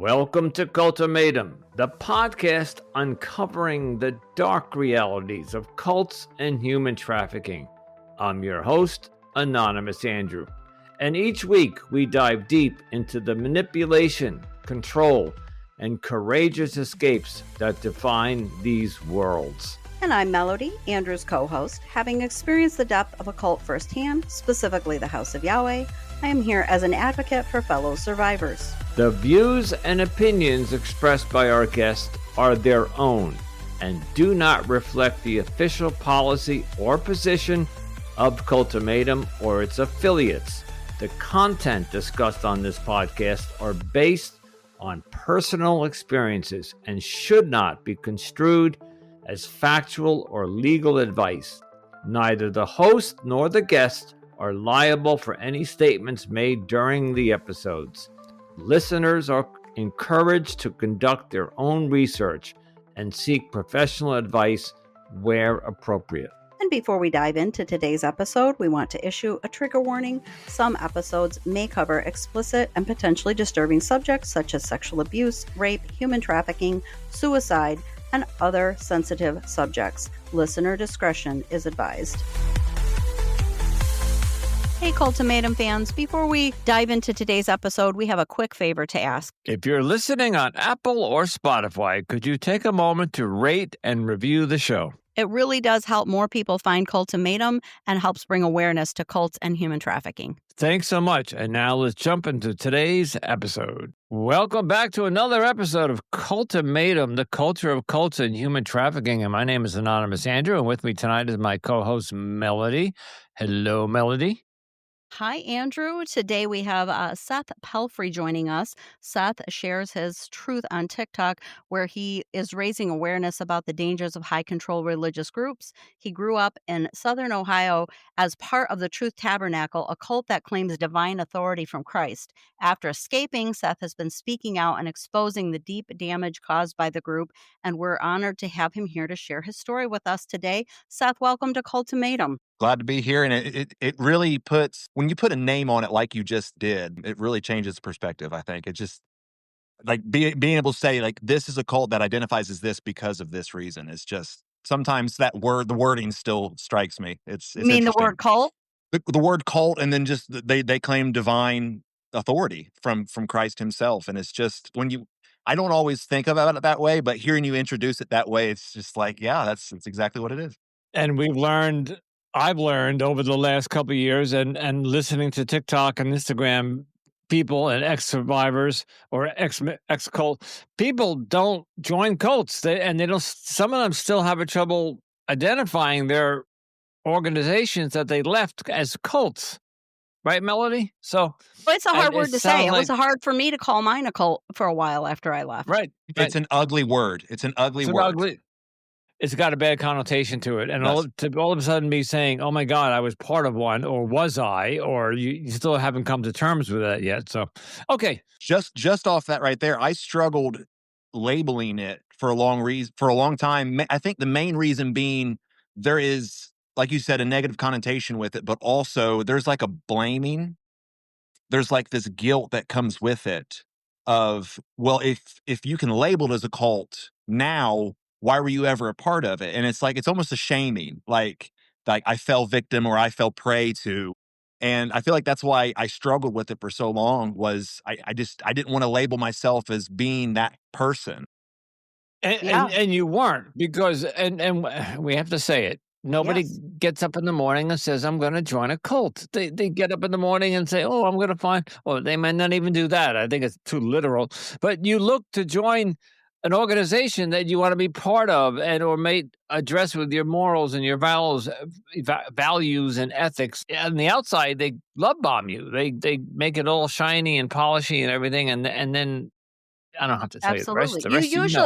Welcome to Cultimatum, the podcast uncovering the dark realities of cults and human trafficking. I'm your host, Anonymous Andrew, and each week we dive deep into the manipulation, control, and courageous escapes that define these worlds. And I'm Melody, Andrew's co-host. Having experienced the depth of a cult firsthand, specifically the House of Yahweh, I am here as an advocate for fellow survivors. The views and opinions expressed by our guests are their own and do not reflect the official policy or position of Cultimatum or its affiliates. The content discussed on this podcast are based on personal experiences and should not be construed as factual or legal advice. Neither the host nor the guest are liable for any statements made during the episodes. Listeners are encouraged to conduct their own research and seek professional advice where appropriate. And before we dive into today's episode, we want to issue a trigger warning. Some episodes may cover explicit and potentially disturbing subjects such as sexual abuse, rape, human trafficking, suicide, and other sensitive subjects. Listener discretion is advised. Hey, Cultimatum fans, before we dive into today's episode, we have a quick favor to ask. If you're listening on Apple or Spotify, could you take a moment to rate and review the show? It really does help more people find Cultimatum and helps bring awareness to cults and human trafficking. Thanks so much. And now let's jump into today's episode. Welcome back to another episode of Cultimatum, the culture of cults and human trafficking. And my name is Anonymous Andrew, and with me tonight is my co-host, Melody. Hello, Melody. Hi, Andrew. Today we have Seth Pelfrey joining us. Seth shares his truth on TikTok, where he is raising awareness about the dangers of high-control religious groups. He grew up in Southern Ohio as part of the Truth Tabernacle, a cult that claims divine authority from Christ. After escaping, Seth has been speaking out and exposing the deep damage caused by the group, and we're honored to have him here to share his story with us today. Seth, welcome to Cultimatum. Glad to be here. And it really puts, when you put a name on it like you just did, it really changes perspective, I think. It just, like being able to say, like, this is a cult that identifies as this because of this reason. It's just, sometimes that word, the wording still strikes me. It's You mean the word cult? The word cult, and then just they claim divine authority from Christ himself. And it's just, I don't always think about it that way, but hearing you introduce it that way, it's just like, yeah, that's exactly what it is. And I've learned over the last couple of years and listening to TikTok and Instagram people and ex-survivors or ex-cult, people don't join cults. They don't, some of them still have trouble identifying their organizations that they left as cults. Right, Melody? So it's a hard word to say. It was hard for me to call mine a cult for a while after I left. Right. It's an ugly word. It's an ugly word. It's got a bad connotation to it. And all of a sudden be saying, oh my God, I was part of one, or was I, or you still haven't come to terms with that yet. So, okay. Just off that right there, I struggled labeling it for a long time. I think the main reason being there is, like you said, a negative connotation with it, but also there's like a blaming. There's like this guilt that comes with it of, well, if you can label it as a cult now, why were you ever a part of it? And it's like, it's almost a shaming, like I fell victim or I fell prey to. And I feel like that's why I struggled with it for so long, was I didn't want to label myself as being that person. And you weren't, because, and we have to say it, nobody gets up in the morning and says, I'm going to join a cult. They get up in the morning and say, oh, I'm going to find, or they might not even do that. I think it's too literal. But you look to join an organization that you want to be part of or may address with your morals and your values and ethics. On the outside, they love bomb you. They make it all shiny and polishy and everything. And then I don't have to tell you the rest.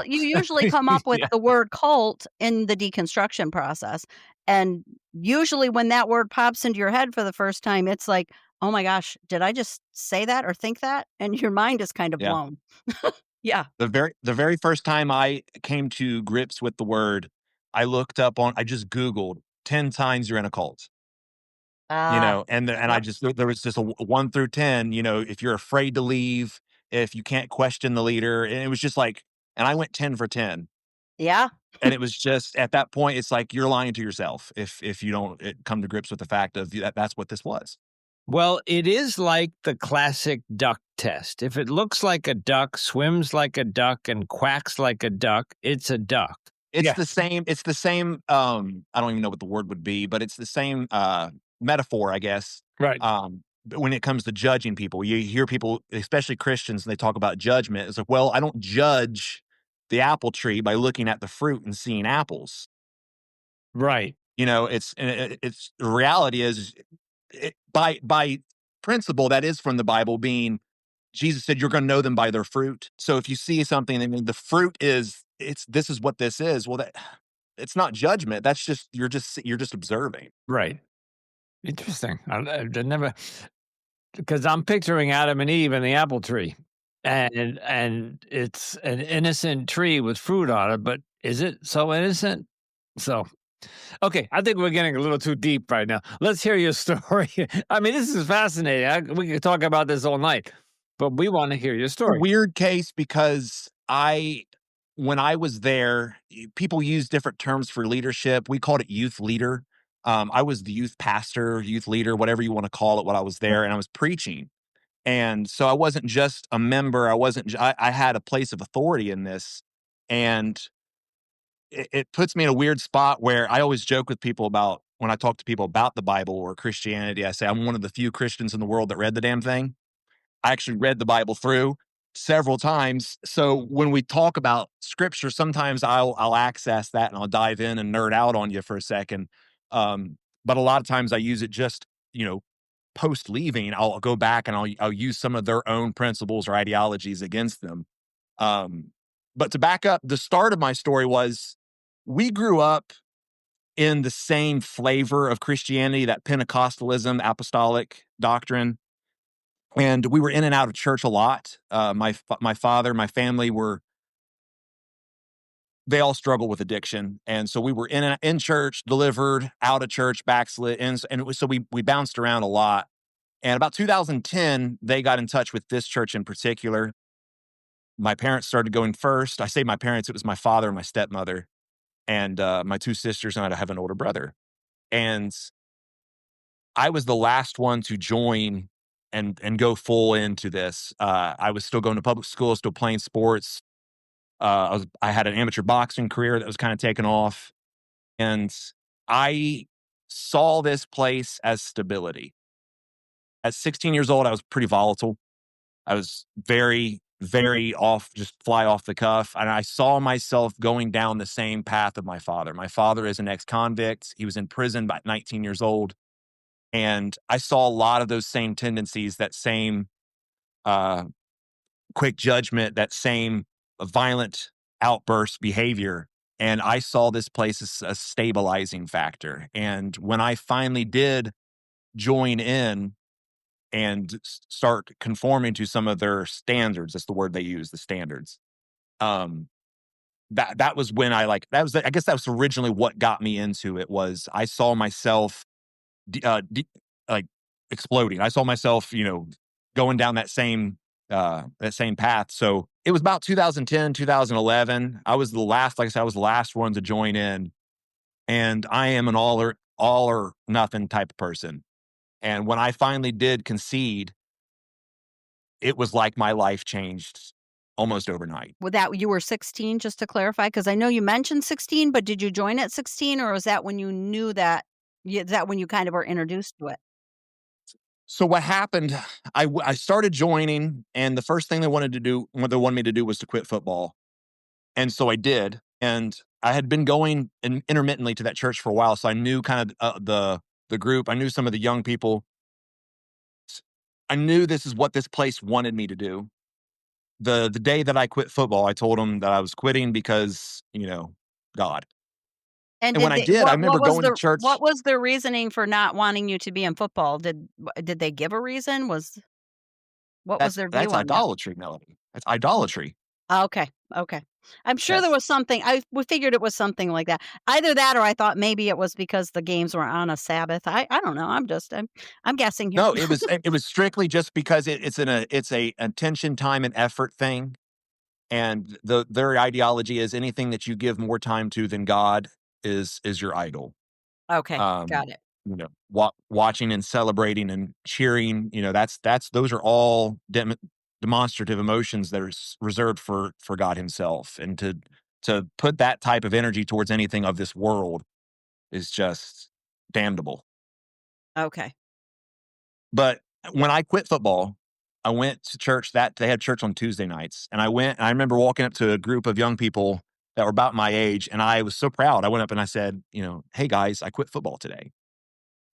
You usually come up with the word cult in the deconstruction process. And usually when that word pops into your head for the first time, it's like, oh my gosh, did I just say that or think that? And your mind is kind of blown. Yeah. The very first time I came to grips with the word, I just Googled 10 times you're in a cult. And I just, there was just a 1 through 10, if you're afraid to leave, if you can't question the leader. And it was just like, and I went 10 for 10. Yeah. And it was just at that point, it's like you're lying to yourself if you don't come to grips with the fact of that's what this was. Well, it is like the classic duck test. If it looks like a duck, swims like a duck, and quacks like a duck, it's a duck. It's Yeah. the same, I don't even know what the word would be, but it's the same metaphor, I guess. Right. But when it comes to judging people, you hear people, especially Christians, and they talk about judgment. It's like, well, I don't judge the apple tree by looking at the fruit and seeing apples. Right. It's the reality is by principle that is from the Bible. Being Jesus said, "You're going to know them by their fruit." So if you see something, I mean, the fruit is this is what this is. Well, that it's not judgment. That's just you're just observing. Right. Interesting. I never, because I'm picturing Adam and Eve and the apple tree, and it's an innocent tree with fruit on it, but is it so innocent? So, okay, I think we're getting a little too deep right now. Let's hear your story. I mean, this is fascinating. We could talk about this all night, but we want to hear your A story. weird case because when I was there, people use different terms for leadership. We called it youth leader. I was the youth pastor, youth leader, whatever you want to call it, when I was there, and I was preaching. And so I wasn't just a member. I had a place of authority in this. And it puts me in a weird spot where I always joke with people about when I talk to people about the Bible or Christianity, I say I'm one of the few Christians in the world that read the damn thing. I actually read the Bible through several times. So when we talk about scripture, sometimes I'll access that and I'll dive in and nerd out on you for a second. But a lot of times I use it just, post leaving, I'll go back and I'll use some of their own principles or ideologies against them. Um, but to back up, the start of my story was we grew up in the same flavor of Christianity, that Pentecostalism, apostolic doctrine. And we were in and out of church a lot. My father, my family they all struggle with addiction, and so we were in church, delivered, out of church, backslid, and so we bounced around a lot. And about 2010, they got in touch with this church in particular. My parents started going first. I say my parents; it was my father and my stepmother, and my two sisters, and I have an older brother. And I was the last one to join and go full into this. I was still going to public school, still playing sports. I had an amateur boxing career that was kind of taken off, and I saw this place as stability. At 16 years old, I was pretty volatile. I was very, very off, just fly off the cuff, and I saw myself going down the same path of my father. My father is an ex-convict. He was in prison by 19 years old. And I saw a lot of those same tendencies, that same uh, quick judgment, that same violent outburst behavior. And I saw this place as a stabilizing factor. And when I finally did join in and start conforming to some of their standards, that's the word they use, the standards. Um, that was when I guess that was originally what got me into it. Was I saw myself d- uh, d- like exploding. I saw myself, going down that same path. So it was about 2010, 2011. I was the last, like I said, I was the last one to join in, and I am an all or nothing type of person. And when I finally did concede, it was like my life changed almost overnight. With that, you were 16, just to clarify, because I know you mentioned 16, but did you join at 16, or was that when you knew that? Is that when you kind of were introduced to it? So what happened? I started joining, and the first thing what they wanted me to do was to quit football. And so I did, and I had been going intermittently to that church for a while, so I knew kind of the group. I knew some of the young people. I knew this is what this place wanted me to do. The day that I quit football, I told them that I was quitting because, God. And And when did I they did, I remember going to what church. was their reasoning for not wanting you to be in football? Did they give a reason? What was That's their view that's on that? idolatry, Melody. That's idolatry. Okay, okay. I'm sure there Yes. was something. We figured it was something like that. Either that, or I thought maybe it was because the games were on a Sabbath. I don't know. I'm guessing here. No, it was strictly just because it's a attention, time, and effort thing, and their ideology is anything that you give more time to than God is your idol. Okay, Um, got it. watching and celebrating and cheering, that's those are all demonstrative emotions that are reserved for God Himself, and to put that type of energy towards anything of this world is just damnable. Okay. But when I quit football, I went to church that they had church on Tuesday nights, and I remember walking up to a group of young people that were about my age, and I was so proud. I went up and I said, "Hey guys, I quit football today."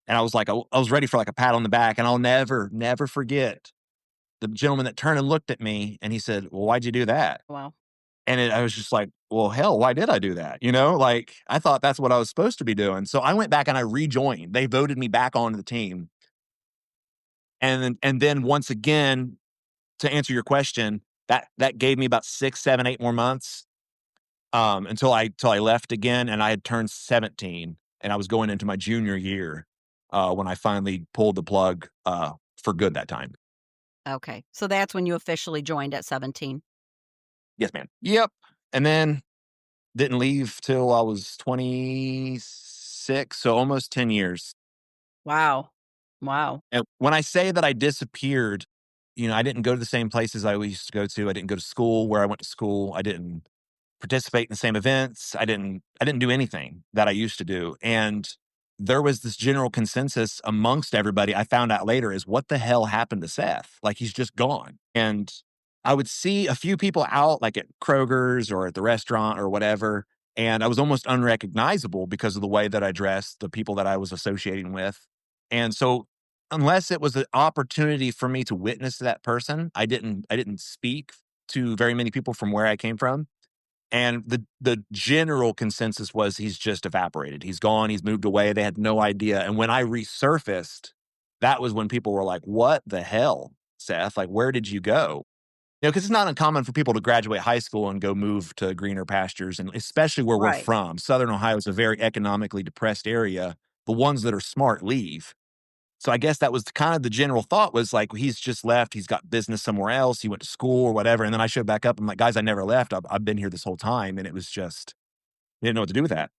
And I was like, I was ready for like a pat on the back, and I'll never, never forget the gentleman that turned and looked at me, and he said, "Well, why'd you do that?" Wow. And I was just like, "Well, hell, why did I do that?" Like I thought that's what I was supposed to be doing. So I went back and I rejoined. They voted me back onto the team, and then once again, to answer your question, that gave me about 6, 7, 8 more months, until I left again, and I had turned 17, and I was going into my junior year, when I finally pulled the plug, for good that time. Okay. So that's when you officially joined at 17. Yes, ma'am. Yep. And then didn't leave till I was 26, so almost 10 years. Wow. Wow. And when I say that I disappeared, I didn't go to the same places I used to go to. I didn't go to school where I went to school. I didn't participate in the same events. I didn't do anything that I used to do. And there was this general consensus amongst everybody I found out later is what the hell happened to Seth? Like he's just gone. And I would see a few people out like at Kroger's or at the restaurant or whatever. And I was almost unrecognizable because of the way that I dressed, the people that I was associating with. And so unless it was an opportunity for me to witness that person, I didn't speak to very many people from where I came from. And the general consensus was he's just evaporated. He's gone. He's moved away. They had no idea. And when I resurfaced, that was when people were like, "What the hell, Seth? Like, where did you go?" Because it's not uncommon for people to graduate high school and go move to greener pastures, and especially where we're Right. from. Southern Ohio is a very economically depressed area. The ones that are smart leave. So I guess that was kind of the general thought was like, he's just left. He's got business somewhere else. He went to school or whatever. And then I showed back up. I'm like, guys, I never left. I've been here this whole time. And it was just, I didn't know what to do with that.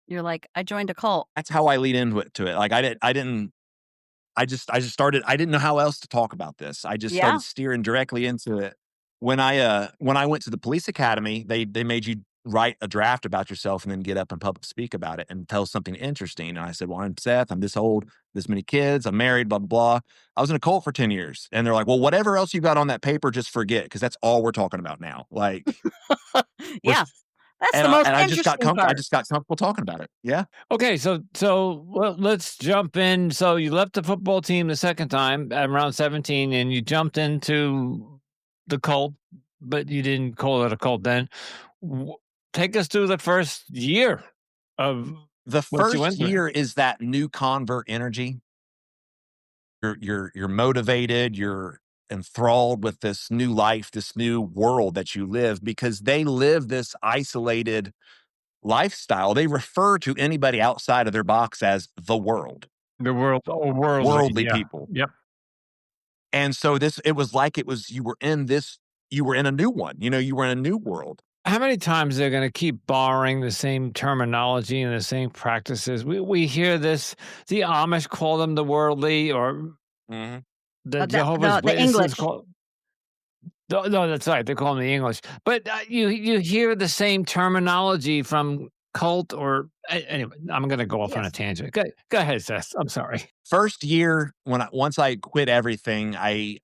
You're like, I joined a cult. That's how I lead into it. Like I just started, I didn't know how else to talk about this. I just Yeah. started steering directly into it. When I went to the police academy, they made you write a draft about yourself and then get up and public speak about it and tell something interesting. And I said, "Well, I'm Seth. I'm this old, this many kids. I'm married, blah, blah, blah." I was in a cult for 10 years. And they're like, "Well, whatever else you got on that paper, just forget, because that's all we're talking about now." Like we're Yeah. That's and the I most and interesting I part. just got comfortable talking about it. Yeah. Okay, let's jump in. So you left the football team the second time at around 17, and you jumped into the cult, but you didn't call it a cult then. W- Take us through the first year of The what you first went through. year is that new convert energy. You're motivated, you're enthralled with this new life, this new world that you live, because they live this isolated lifestyle. They refer to anybody outside of their box as the world, The world, oh, worldly, worldly yeah, people. yep. And so it was like you were in a new one, you were in a new world. How many times they're going to keep borrowing the same terminology and the same practices? We hear this. The Amish call them the worldly, or Mhm. the The Jehovah's the Witnesses English. call. No, no, that's right. They call them the English, but you hear the same terminology from cult or anyway. I'm going to go off on a Yes. tangent. Go ahead, Seth. I'm sorry. First year, once I quit everything, I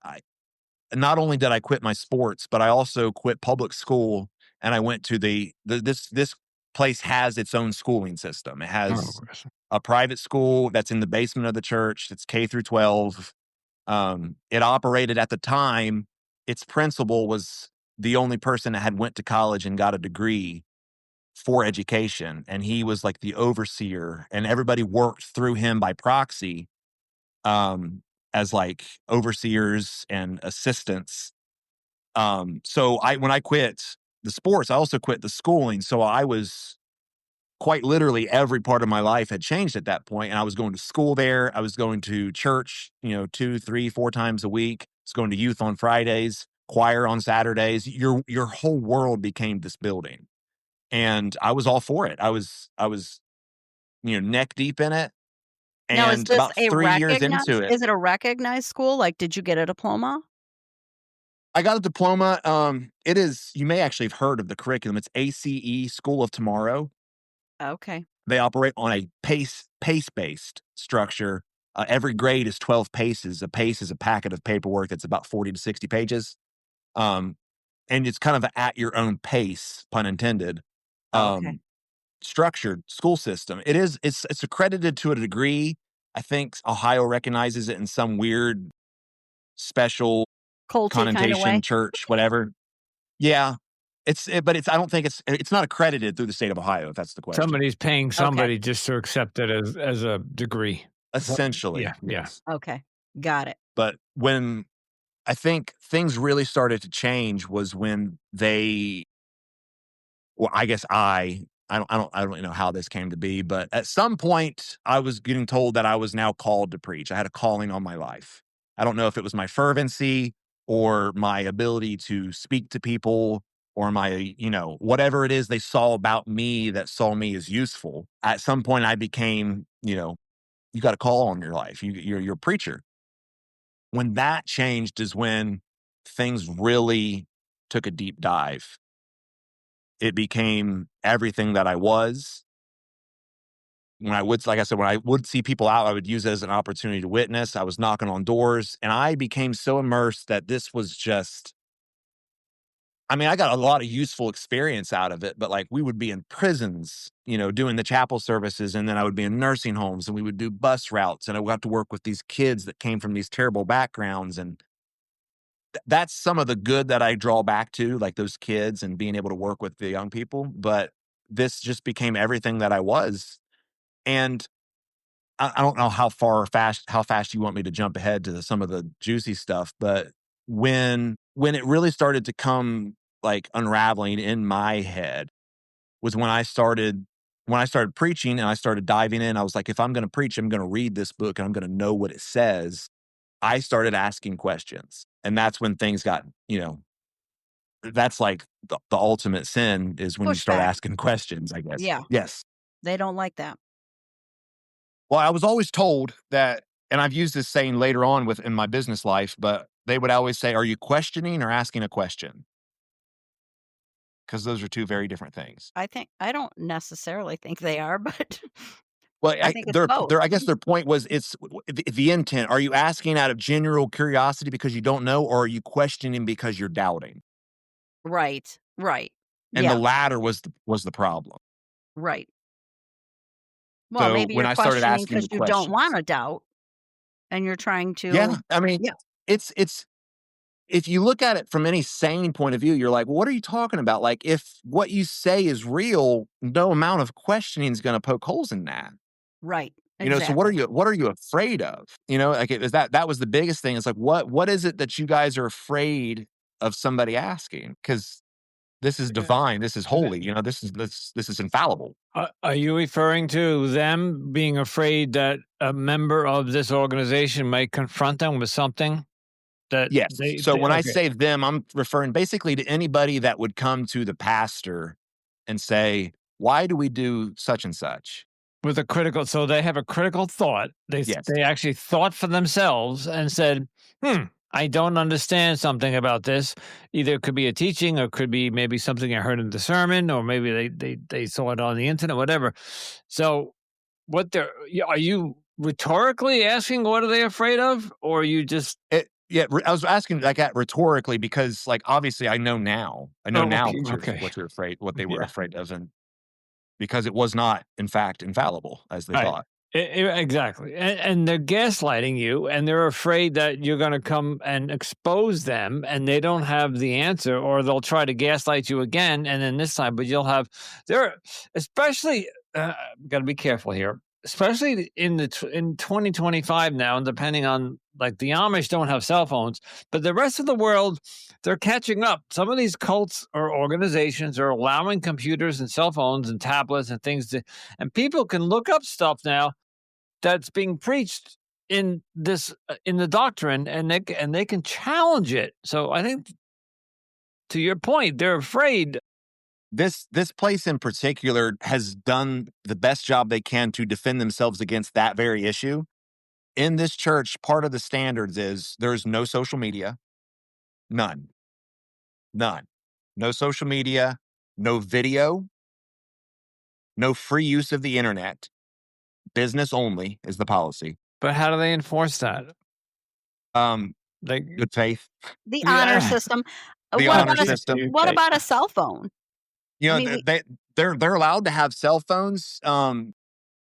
not only did I quit my sports, but I also quit public school, and I went to this place has its own schooling system. It Oh, of has course. a private school that's in the basement of the church. It's K through 12. It operated at the time. Its principal was the only person that had went to college and got a degree for education, and he was like the overseer, and everybody worked through him by proxy, um, as like overseers and assistants. So when I quit, the sports, I also quit the schooling. So I was quite literally every part of my life had changed at that point. And I was going to school there. I was going to church, 2, 3, 4 times a week. I was going to youth on Fridays, choir on Saturdays. Your whole world became this building. And I was all for it. I was neck deep in it. Now is And this about a 3 years into it, a recognized school? Like, did you get a diploma? I got a diploma. It is, you may actually have heard of the curriculum. It's ACE, School of Tomorrow. Okay. They operate on a pace-based structure. Every grade is 12 paces. A pace is a packet of paperwork that's about 40 to 60 pages. Um, and it's kind of a at your own pace, pun intended, Okay. um, structured school system. It's accredited to a degree. I think Ohio recognizes it in some weird special Culty kinda connotation, way? church, whatever. Yeah. But I don't think it's not accredited through the state of Ohio, if that's the question. Somebody's paying Okay. somebody just to accept it as a degree. So yeah, Essentially, yeah. yes. Okay. Got it. But when I think things really started to change was when they well, I guess I don't really know how this came to be, but at some point I was getting told that I was now called to preach. I had a calling on my life. I don't know if it was my fervency or my ability to speak to people or my, whatever it is they saw about me that saw me as useful. At some point I became, you got a call on your life. You're a preacher. When that changed is when things really took a deep dive. It became everything that I was. Like I said, when I would see people out, I would use it as an opportunity to witness. I was knocking on doors and I became so immersed that this was just, I mean, I got a lot of useful experience out of it, but like we would be in prisons, doing the chapel services. And then I would be in nursing homes and we would do bus routes. And I would have to work with these kids that came from these terrible backgrounds. And that's some of the good that I draw back to, like those kids and being able to work with the young people. But this just became everything that I was. And I don't know how fast you want me to jump ahead to some of the juicy stuff, but when it really started to come like unraveling in my head was when I started preaching and I started diving in. I was like, if I'm going to preach, I'm going to read this book and I'm going to know what it says. I started asking questions, and that's when things got, that's like the ultimate sin is when you start Pushback. asking questions, I guess. Yeah. Yes. They don't like that. Well, I was always told that, and I've used this saying later on in my business life, but they would always say, "Are you questioning or asking a question?" Because those are two very different things. I don't necessarily think they are, but Well, I think it's both. I guess their point was the intent. Are you asking out of genuine curiosity because you don't know, or are you questioning because you're doubting? Right. Right. And the Yeah. latter was the problem. Right. Well, So maybe when you're I started questioning asking because the you don't questions, wanna doubt and you're trying yeah, to I mean, yeah. it's if you look at it from any sane point of view, you're like, what are you talking about? Like, if what you say is real, no amount of questioning is going to poke holes in that. Right. So what are Exactly. you afraid of? Like it was that was the biggest thing. It's like, what is it that you guys are afraid of somebody asking? Because this is Yeah. divine, this is Th- holy, this is infallible. Are you referring to them being afraid that a member of this organization might confront them with something that Yes. So they when I okay. say them, I'm referring basically to anybody that would come to the pastor and say, why do we do such and such? With a critical, so they have a critical thought. Yes. They actually thought for themselves and said, I don't understand something about this. Either it could be a teaching or it could be maybe something I heard in the sermon, or maybe they saw it on the internet, whatever." So are you rhetorically asking what are they afraid of? Or are you just I was asking like that rhetorically because like obviously I know now. I know oh now okay, okay. what they were Yeah. afraid of, and because it was not in fact infallible as they Right. thought. Exactly. And they're gaslighting you, and they're afraid that you're going to come and expose them, and they don't have the answer, or they'll try to gaslight you again. And then this time, but you'll have, they're especially, got to be careful here. especially in 2025 now, and depending on, like, the Amish don't have cell phones, but the rest of the world, they're catching up. Some of these cults or organizations are allowing computers and cell phones and tablets and things and people can look up stuff now that's being preached in the doctrine, and they can challenge it. So I think, to your point, they're afraid. This place in particular has done the best job they can to defend themselves against that very issue. In this church, part of the standards is there's no social media, none, none, no social media, no video, no free use of the internet. Business only is the policy. But how do they enforce that? Like, Good faith. The honor yeah. system. The What honor about system. what about a cell phone? You I know, mean, they're allowed to have cell phones.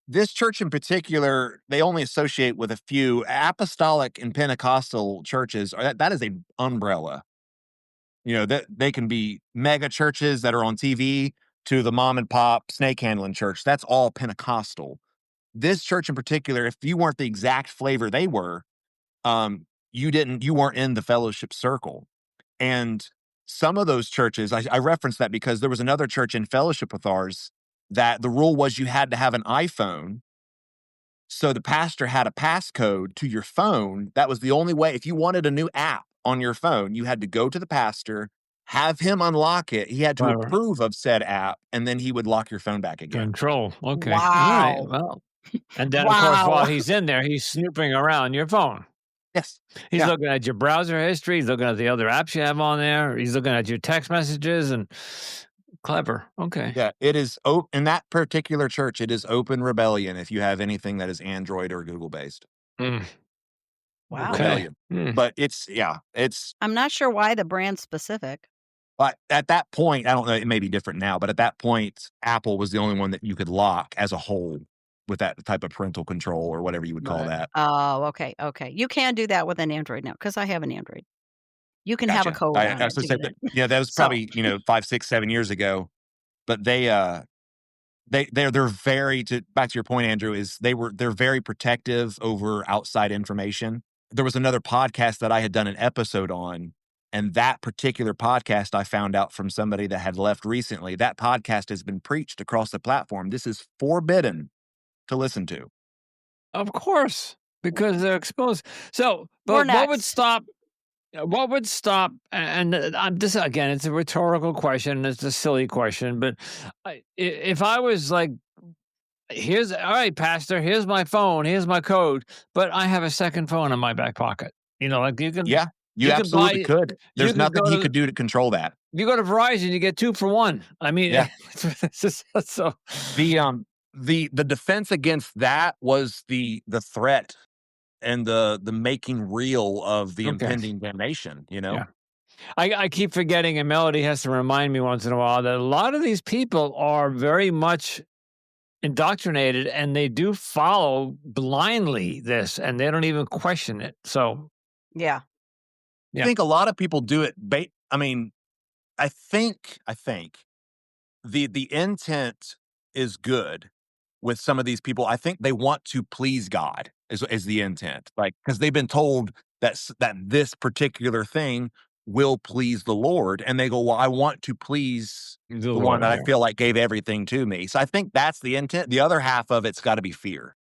This church in particular, they only associate with a few Apostolic and Pentecostal churches. That is an umbrella. You know, that they can be mega churches that are on TV to the mom and pop snake handling church. That's all Pentecostal. This church in particular, if you weren't the exact flavor they were, you weren't in the fellowship circle. And some of those churches, I referenced that because there was another church in fellowship with ours that the rule was you had to have an iPhone. So the pastor had a passcode to your phone. That was the only way. If you wanted a new app on your phone, you had to go to the pastor, have him unlock it. He had to Clever. approve of said app, and then he would lock your phone back again. Control. Okay. All right. wow. Well, and then, of course, Wow. while he's in there, he's snooping around your phone. Yes. He's Yeah. looking at your browser history. He's looking at the other apps you have on there. He's looking at your text messages. And clever. Okay. Yeah, it is in that particular church, it is open rebellion if you have anything that is Android or Google based. Mm. Wow. Okay. Rebellion. Mm. But it's I'm not sure why the brand specific. but at that point, I don't know, it may be different now, but at that point, Apple was the only one that you could lock as a whole with that type of parental control or whatever you would call Right. that. Oh, okay. You can do that with an Android now because I have an Android. You can have a Gotcha. code I on was it gonna to say get that, in. that was So probably, 5, 6, 7 years ago. But they're very back to your point, Andrew, is they're very protective over outside information. There was another podcast that I had done an episode on, and that particular podcast I found out from somebody that had left recently. That podcast has been preached across the platform. This is forbidden to listen to. Of course, because they're exposed. So, we're but what would next. stop? What would stop? And I'm this again. It's a rhetorical question. It's a silly question. But if I was like, "Here's all right, Pastor. Here's my phone. Here's my code," but I have a second phone in my back pocket. Like you can. Yeah, you You could absolutely buy. could. You There's could nothing go he to. could do to control that. You go to Verizon, you get 2 for 1. I mean, Yeah. it's just so. The defense against that was the threat and the making real of the Okay. impending damnation, Yeah. I keep forgetting, and Melody has to remind me once in a while that a lot of these people are very much indoctrinated, and they do follow blindly this, and they don't even question it. So, Yeah. I think a lot of people do it. I mean, I think the intent is good with some of these people. I think they want to please God is the intent, like because they've been told that this particular thing will please the Lord, and they go, "Well, I want to please the the one Lord, that I yeah. feel like gave everything to me." So I think that's the intent. The other half of it's got to be fear.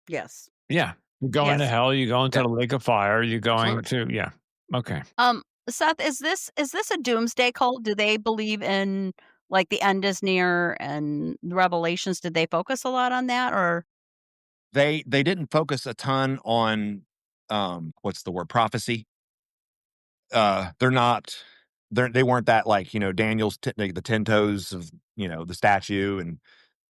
Yes. Yeah. You're going to Yes. hell, you're going to Yeah. the lake of fire, you're going Absolutely. to, yeah. Okay. Seth, is this a doomsday cult? Do they believe in like the end is near and Revelations? Did they focus a lot on that or? They didn't focus a ton on what's the word, prophecy. They're not they weren't that like, Daniel's the 10 toes of, the statue and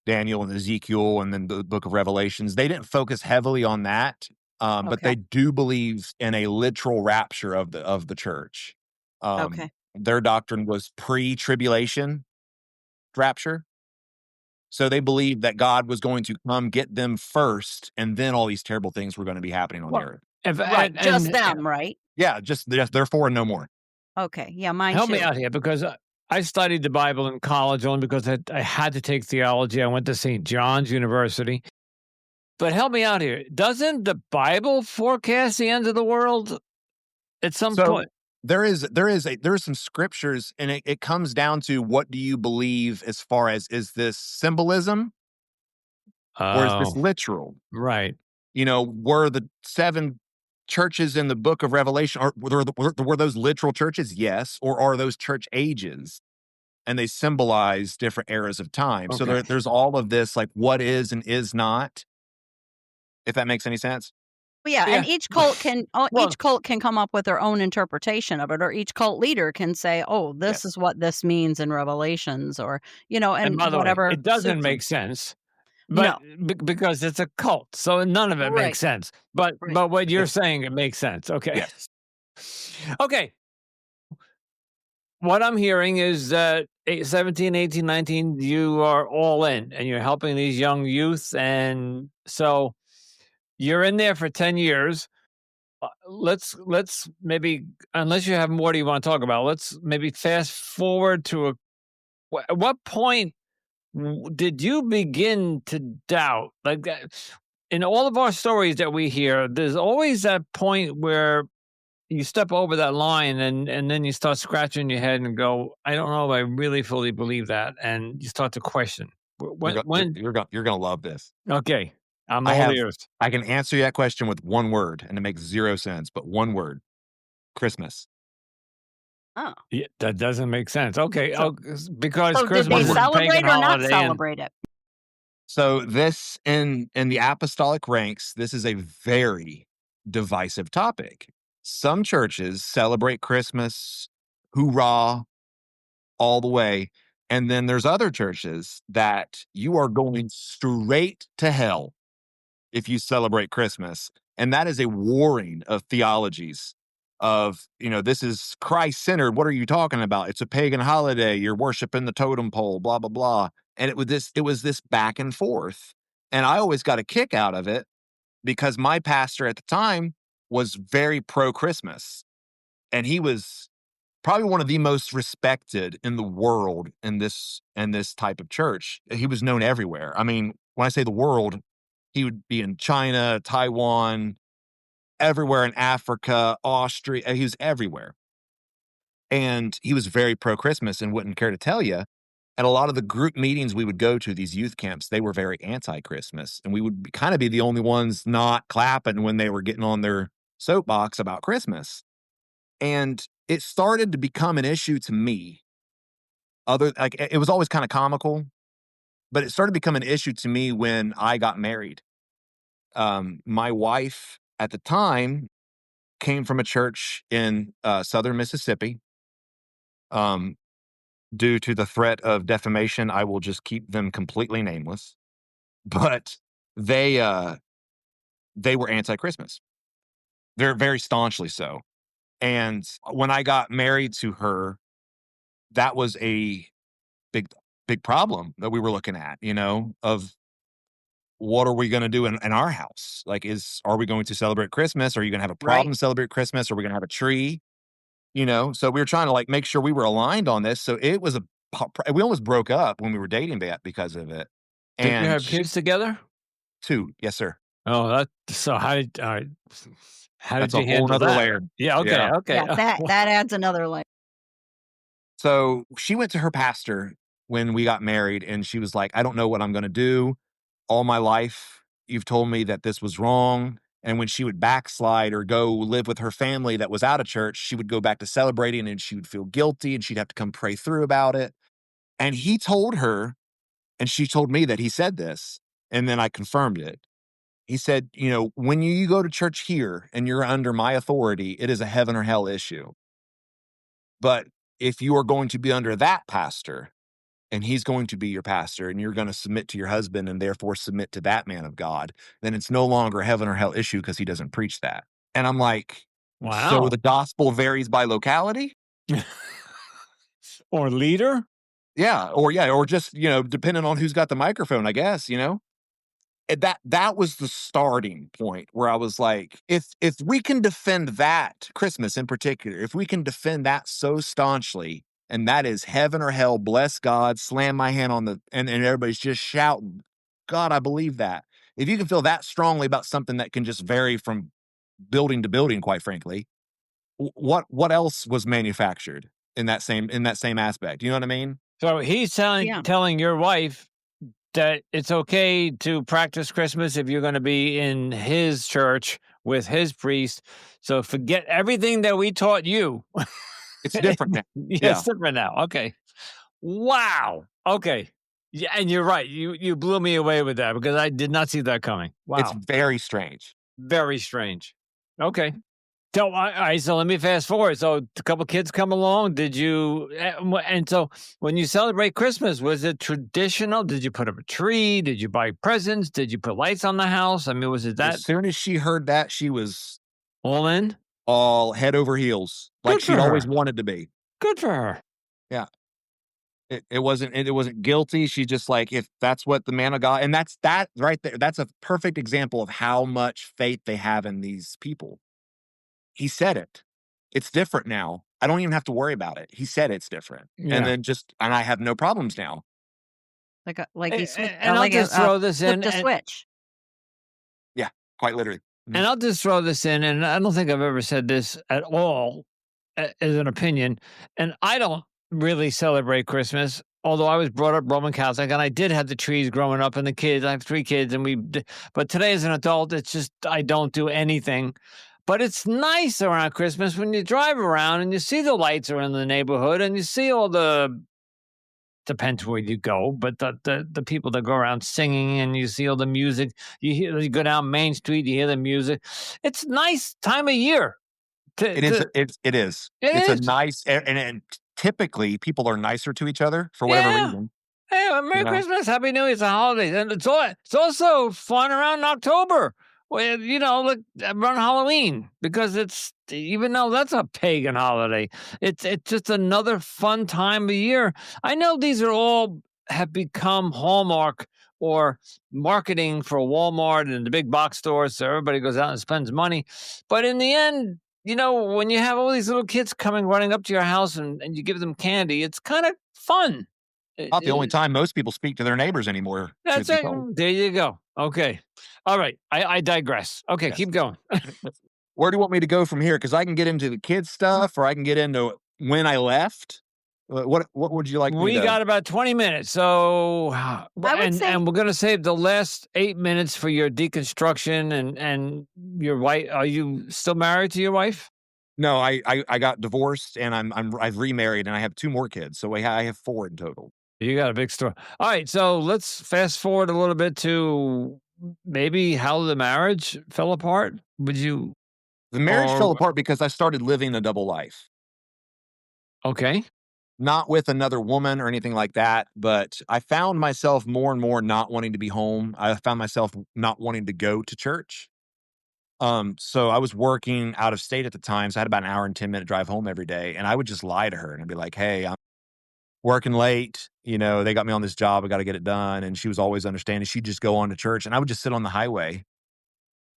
Daniel and Ezekiel and then the book of Revelations. They didn't focus heavily on that. But Okay. they do believe in a literal rapture of the church. Okay. Their doctrine was pre-tribulation rapture. So they believed that God was going to come get them first, and then all these terrible things were going to be happening on the Well, earth. Right. Just them, right? Yeah, just therefore and no more. Okay. Yeah, mine help too. me out here, because I studied the Bible in college only because I had to take theology. I went to St. John's University. But help me out here. Doesn't the Bible forecast the end of the world at some So point? there are some scriptures, and it comes down to, what do you believe as far as, is this symbolism or is this Oh, literal? right. Were the 7 churches in the book of Revelation, or were those literal churches? Yes. Or are those church ages, and they symbolize different eras of time? So Okay. there's all of this, like, what is and is not, if that makes any sense. Well, yeah, and Yeah. Well, each cult can come up with their own interpretation of it, or each cult leader can say, "Oh, this is Yes. what this means in Revelations," or, and and by the way, whatever it doesn't suits them. make sense, but No. because it's a cult, so none of it makes Right, sense. But right. but what you're It saying, it makes sense. Okay. Yes. Okay. What I'm hearing is that 17, 18, 19, you are all in and you're helping these young youth. And so you're in there for 10 years. Let's maybe, unless you have more you want to talk about, let's maybe fast forward to at what point did you begin to doubt? Like that, in all of our stories that we hear, there's always that point where you step over that line, and then you start scratching your head and go, I don't know if I really fully believe that, and you start to question. You're When go you're when you're go you're gonna love this. Okay, I'm I all have ears. I can answer that question with one word, and it makes 0 sense, but one word: Christmas. Oh. Yeah, that doesn't make sense. Okay, So because so did they One Christmas is a word. pagan celebrate or not holiday, and celebrate it? So this, in the apostolic ranks, this is a very divisive topic. Some churches celebrate Christmas, hoorah, all the way. And then there's other churches that you are going straight to hell if you celebrate Christmas. And that is a warring of theologies of, this is Christ centered. What are you talking about? It's a pagan holiday. You're worshiping the totem pole, blah, blah, blah. And it was this back and forth. And I always got a kick out of it because my pastor at the time was very pro Christmas. And he was probably one of the most respected in the world in this type of church. He was known everywhere. I mean, when I say the world, he would be in China, Taiwan, everywhere in Africa, Austria. He was everywhere. And he was very pro Christmas and wouldn't care to tell you. At a lot of the group meetings we would go to, these youth camps, they were very anti Christmas. And we would kind of be the only ones not clapping when they were getting on their soapbox about Christmas. And it started to become an issue to me. It was always kind of comical, but it started to become an issue to me when I got married. My wife at the time came from a church in southern Mississippi. Um, Due to the threat of defamation, I will just keep them completely nameless. But they they were anti-Christmas. They're very staunchly so. And when I got married to her, that was a big big problem that we were looking at, of what are we going to do in our house? Like, are we going to celebrate Christmas? Are you going to have a Right. problem to celebrate Christmas? Are we going to have a tree? So we were trying to, like, make sure we were aligned on this. So it was we almost broke up when we were dating that because of it. did you And have kids together? two, yes, sir. Oh, that so how did That's a you whole handle nother that? layer. Yeah, okay, Yeah. okay. Yeah, that adds another layer. So she went to her pastor when we got married, and she was like, I don't know what I'm going to do. All my life, you've told me that this was wrong. And when she would backslide or go live with her family that was out of church, she would go back to celebrating and she would feel guilty and she'd have to come pray through about it. And he told her, and she told me that he said this, and then I confirmed it. He said, when you go to church here and you're under my authority, it is a heaven or hell issue. But if you are going to be under that pastor, and he's going to be your pastor, and you're going to submit to your husband and therefore submit to that man of God, then it's no longer a heaven or hell issue because he doesn't preach that. And I'm like, so Wow. the gospel varies by locality? Or leader? Yeah. Or just, depending on who's got the microphone, I guess. And that was the starting point where I was like, if we can defend that, Christmas in particular, if we can defend that so staunchly, and that is heaven or hell, bless God, slam my hand on and everybody's just shouting, God, I believe that. if you can feel that strongly about something that can just vary from building to building, quite frankly, what else was manufactured in that same aspect? You know what I mean? So he's telling Yeah. telling your wife that it's okay to practice Christmas if you're going to be in his church with his priest. So forget everything that we taught you. It's different now. Yeah, Yeah, it's different now. Okay. Wow. Okay. Yeah, and you're right. You blew me away with that because I did not see that coming. it's Wow. very strange. Very strange. Okay. So, all right, so let me fast forward. So, a couple kids come along. Did you? And so, when you celebrate Christmas, was it traditional? Did you put up a tree? Did you buy presents? Did you put lights on the house? I mean, was it As that soon as she heard that, she was all in? all head over heels, like Good she'd for always her. wanted to be. Good for her. Yeah. It wasn't guilty. She just like, if that's what the man of God, and that's that right there. That's a perfect example of how much faith they have in these people. He said it. It's different now. I don't even have to worry about it. He said it's different. And Yeah. then and I have no problems now. Like he switched, And I'll just throw this in, flipped a switch. Yeah, quite literally. Mhm. and I'll just throw this in, and I don't think I've ever said this at all as an opinion. And I don't really celebrate Christmas, although I was brought up Roman Catholic, and I did have the trees growing up, and the kids. I have 3 kids, and but today as an adult, it's just I don't do anything. But it's nice around Christmas when you drive around and you see the lights around the neighborhood, and you see all the depends where you go, but the people that go around singing and you see all the music, you go down Main Street, you hear the music. It's nice time of year. It is. It is. It It's a is. nice, and typically people are nicer to each other for whatever Yeah. reason. Hey, You Merry know, Christmas, Happy New Year, it's the holidays, and it's also fun around October. Well, like around Halloween because it's even though that's a pagan holiday, it's just another fun time of year. I know these are all have become hallmark or marketing for Walmart and the big box stores, so everybody goes out and spends money. But in the end, when you have all these little kids coming running up to your house and you give them candy, it's kind of fun. not the only time most people speak to their neighbors anymore, truth That's be it. told. There you go. Okay. All right. I digress. Okay, Yes. keep going. Where do you want me to go from here? Because I can get into the kids stuff, or I can get into when I left. What would you like me We to? got about 20 minutes. So I would and say and we're gonna save the last 8 minutes for your deconstruction and your wife. Are you still married to your wife? No, I got divorced and I've remarried and I have 2 more kids, so I have 4 in total. You got a big story. All right, so let's fast forward a little bit to maybe how the marriage fell apart. Would you The marriage fell or apart because I started living a double life. okay. Not with another woman or anything like that, but I found myself more and more not wanting to be home. I found myself not wanting to go to church. So I was working out of state at the time, so I had about an hour and 10-minute drive home every day, and I would just lie to her and I'd be like, "Hey, I'm working late, they got me on this job, I gotta get it done," and she was always understanding. She'd just go on to church, and I would just sit on the highway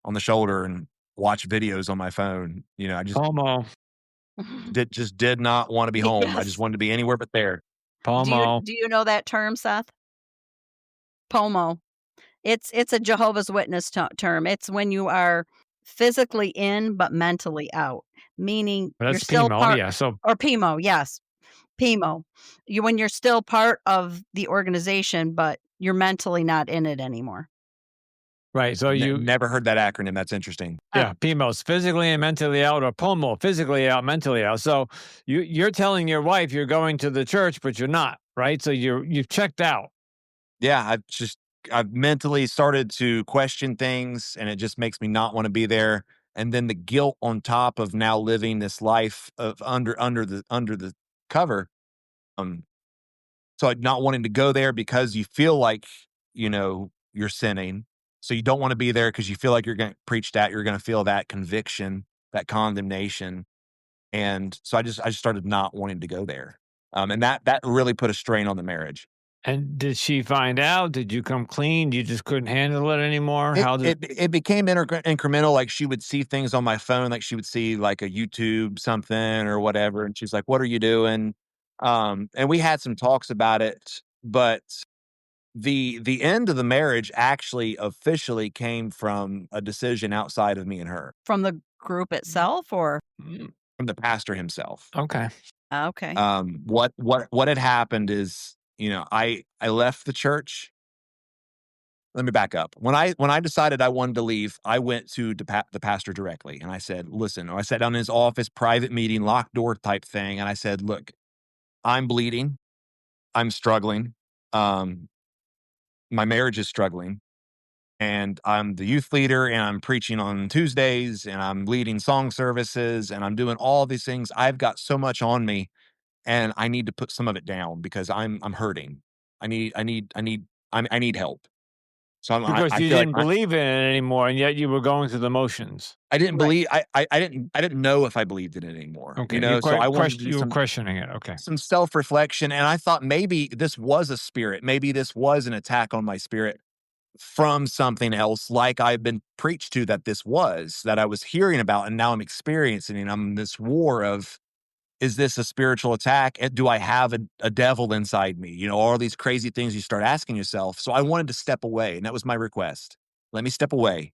on the shoulder and watch videos on my phone. I Pomo. did not wanna be home. I just yes. wanted to be anywhere but there. Do you Pomo. do you know that term, Seth? POMO. It's a Jehovah's Witness term. It's when you are physically in but mentally out, meaning you're That's still PMO. part Yeah. So or PMO, yes, PMO. When you're still part of the organization, but you're mentally not in it anymore. right. So Never heard that acronym. That's interesting. Oh, yeah, PMOS, physically and mentally out, or POMO, physically out, mentally out. So you're telling your wife you're going to the church, but you're not, right? So you've checked out. Yeah, I've mentally started to question things, and it just makes me not wanna be there, and then the guilt on top of now living this life of under the cover, um, so not wanting to go there because you feel like, you're sinning, so you don't wanna be there because you feel like you're gonna preach that, you're gonna feel that conviction, that condemnation, and so I just started not wanting to go there, and that really put a strain on the marriage. And did she find out? Did you come clean? You just couldn't handle it anymore? It How did? it it became incremental, like, she would see things on my phone, like, she would see, like, a YouTube something or whatever, and she's like, "What are you doing?" And we had some talks about it, but the end of the marriage actually officially came from a decision outside of me and her, From the group itself or from the pastor himself. Okay. okay. What had happened is, I left the church. Let me back up. When I decided I wanted to leave, I went to the pastor directly and I said, "Listen," I sat down in his office, private meeting, locked door type thing, and I said, "Look, I'm bleeding. I'm struggling. Um, my marriage is struggling. And I'm the youth leader and I'm preaching on Tuesdays and I'm leading song services and I'm doing all these things. I've got so much on me and I need to put some of it down because I'm hurting. I need help." So Because I you feel like didn't believe in it anymore, and yet you were going through the motions. I didn't Right. believe I didn't know if I believed in it anymore, Okay, so I wanted to do you were questioning it. Okay. some self-reflection, and I thought maybe this was a spirit. Maybe this was an attack on my spirit from something else like I've been preached to that I was hearing about and now I'm experiencing, and I'm in this war of, is this a spiritual attack? Do I have a devil inside me? All these crazy things you start asking yourself. So I wanted to step away, and that was my request. Let me step away.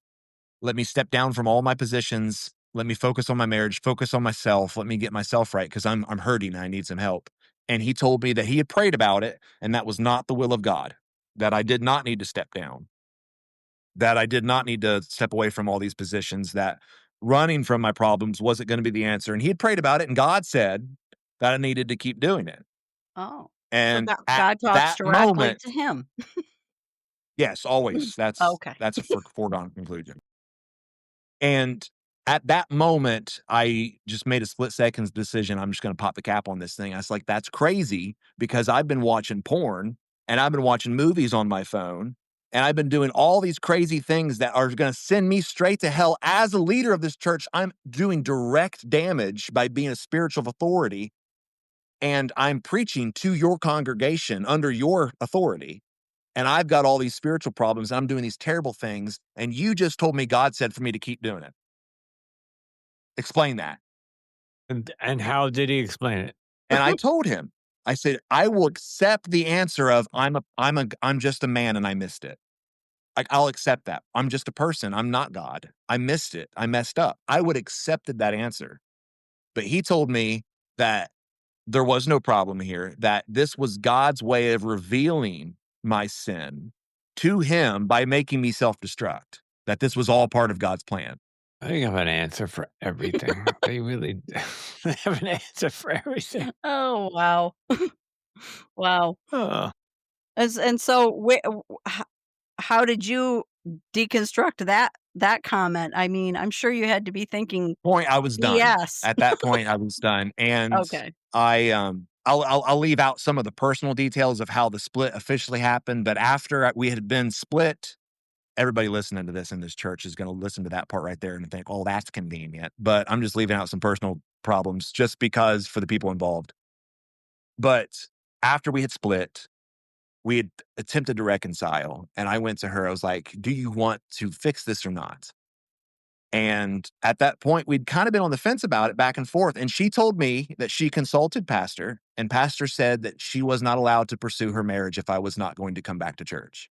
Let me step down from all my positions. Let me focus on my marriage, focus on myself. Let me get myself right because I'm hurting and I need some help. And he told me that he had prayed about it and that was not the will of God, that I did not need to step down, that I did not need to step away from all these positions, that running from my problems wasn't going to be the answer. And he had prayed about it and God said that I needed to keep doing it. Oh. So And at God talks that directly moment, to him. yes, always. That's Okay. that's a foregone conclusion. And at that moment, I just made a split seconds decision. I'm just going to pop the cap on this thing. I was like, that's crazy because I've been watching porn and I've been watching movies on my phone and I've been doing all these crazy things that are going to send me straight to hell. As a leader of this church, I'm doing direct damage by being a spiritual authority and I'm preaching to your congregation under your authority. And I've got all these spiritual problems. And I'm doing these terrible things. And you just told me God said for me to keep doing it. Explain that. And how did he explain it? And I told him, I said, I will accept the answer of I'm just a man and I missed it. Like, I'll accept that. I'm just a person. I'm not God. I missed it. I messed up. I would accepted that answer. But he told me that there was no problem here, that this was God's way of revealing my sin to him by making me self-destruct, that this was all part of God's plan. They have an answer for everything. They really they have an answer for everything. Oh, wow. Wow. Oh. And so how did you deconstruct that comment? I mean, I'm sure you had to be thinking, Point, I was done. "Yes." At that point, I was done, and Okay. I'll leave out some of the personal details of how the split officially happened, but after we had been split, everybody listening to this in this church is gonna listen to that part right there and think, "Oh, that's convenient," but I'm just leaving out some personal problems just because for the people involved. But after we had split, we had attempted to reconcile, and I went to her, I was like, "Do you want to fix this or not?" And at that point, we'd kind of been on the fence about it back and forth. And she told me that she consulted pastor and pastor said that she was not allowed to pursue her marriage if I was not going to come back to church.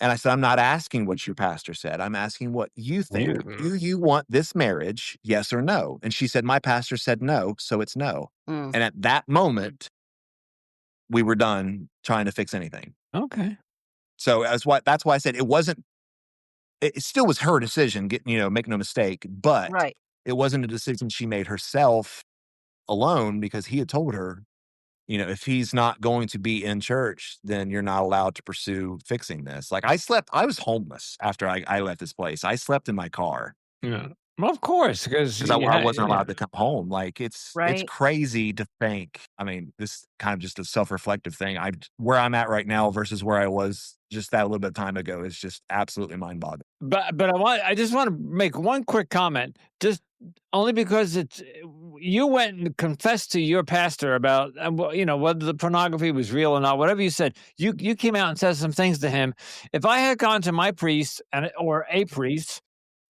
And I said, I'm not asking what your pastor said. I'm asking what you think. You Do you want this marriage? Yes or no? And she said, my pastor said no. So it's no. Mm, And at that moment, we were done trying to fix anything. okay. So that's why I said it still was her decision, make no mistake, but right. it wasn't a decision she made herself alone because he had told her, if he's not going to be in church, then you're not allowed to pursue fixing this. Like I was homeless after I left this place. I slept in my car Yeah. Well, of course, because because I wasn't allowed to come home. Like it's Right. crazy to think. I mean, this kind of just a self-reflective thing. Where I'm at right now versus where I was just that little bit of time ago is just absolutely mind-boggling. But I just want to make one quick comment, just only because it's you went and confessed to your pastor about whether the pornography was real or not. Whatever you said, you came out and said some things to him. If I had gone to my priest or a priest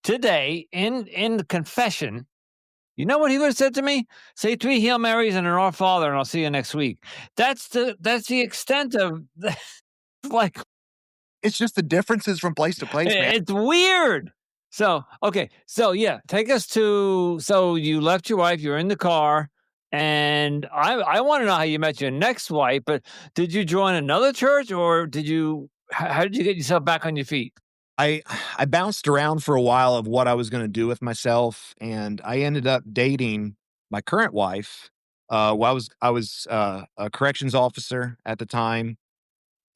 today in the confession, you know what he would have said to me? Say 3 Hail Marys and an Our Father, and I'll see you next week. That's the extent of like It's just the differences from place to place, man. it's weird. So, okay. So, yeah, take us to so you left your wife, you're in the car, and I want to know how you met your next wife, but did you join another church or did you how did you get yourself back on your feet? I I bounced around for a while of what I was gonna do with myself, and I ended up dating my current wife. Well, I was a corrections officer at the time,